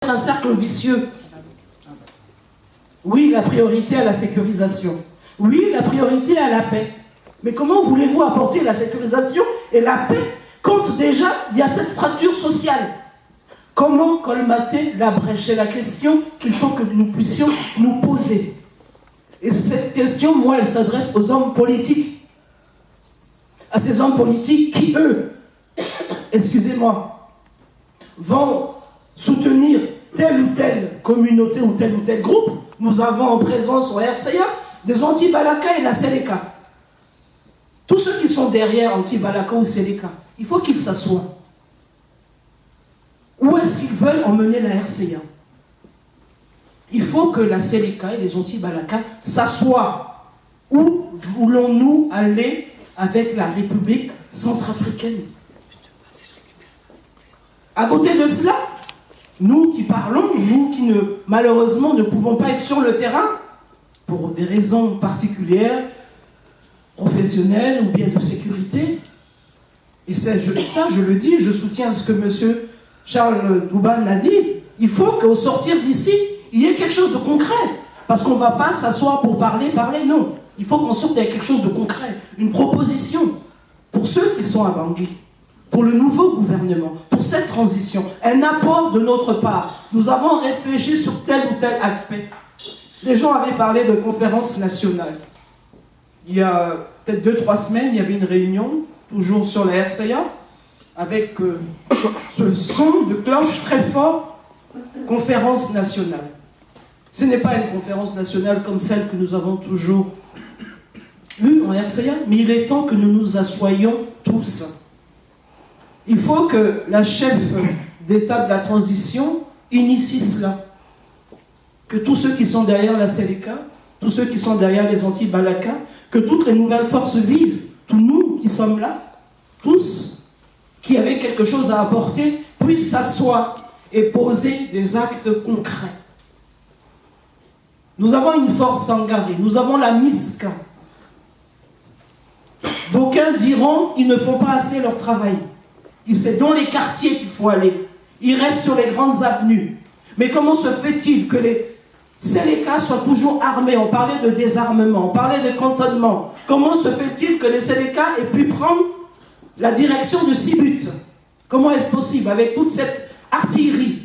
un cercle vicieux. Oui, la priorité à la sécurisation. Oui, la priorité à la paix. Mais comment voulez-vous apporter la sécurisation et la paix quand déjà il y a cette fracture sociale? Comment colmater la brèche? C'est la question qu'il faut que nous puissions nous poser. Et cette question, moi, elle s'adresse aux hommes politiques. À ces hommes politiques qui, eux, excusez-moi, vont soutenir telle ou telle communauté ou tel groupe. Nous avons en présence au RCA des anti-Balaka et la Séléka. Tous ceux qui sont derrière anti-Balaka ou Séléka, il faut qu'ils s'assoient. Où est-ce qu'ils veulent emmener la RCA? Il faut que la Séléka et les anti-Balaka s'assoient. Où voulons-nous aller avec la République centrafricaine? À côté de cela, nous qui parlons, nous qui malheureusement ne pouvons pas être sur le terrain, pour des raisons particulières, professionnelles ou bien de sécurité, et ça je le dis, je soutiens ce que M. Charles Douban a dit, il faut qu'au sortir d'ici, il y ait quelque chose de concret, parce qu'on ne va pas s'asseoir pour parler, non. Il faut qu'on sorte avec quelque chose de concret, une proposition pour ceux qui sont à Bangui, pour le nouveau gouvernement, pour cette transition, un apport de notre part. Nous avons réfléchi sur tel ou tel aspect. Les gens avaient parlé de conférence nationale. Il y a peut-être 2-3 semaines, il y avait une réunion, toujours sur la RCA, avec ce son de cloche très fort, conférence nationale. Ce n'est pas une conférence nationale comme celle que nous avons toujours eue en RCA, mais il est temps que nous nous assoyions tous. Il faut que la chef d'État de la transition initie cela. Que tous ceux qui sont derrière la Séléka, tous ceux qui sont derrière les anti-Balaka, que toutes les nouvelles forces vivent, tous nous qui sommes là, tous qui avaient quelque chose à apporter, puissent s'asseoir et poser des actes concrets. Nous avons une force sangarée, nous avons la MISCA. D'aucuns diront, ils ne font pas assez leur travail. C'est dans les quartiers qu'il faut aller. Ils restent sur les grandes avenues. Mais comment se fait-il que les Séléka soient toujours armés? On parlait de désarmement, on parlait de cantonnement. Comment se fait-il que les Séléka aient pu prendre la direction de Sibut? Comment est-ce possible avec toute cette artillerie?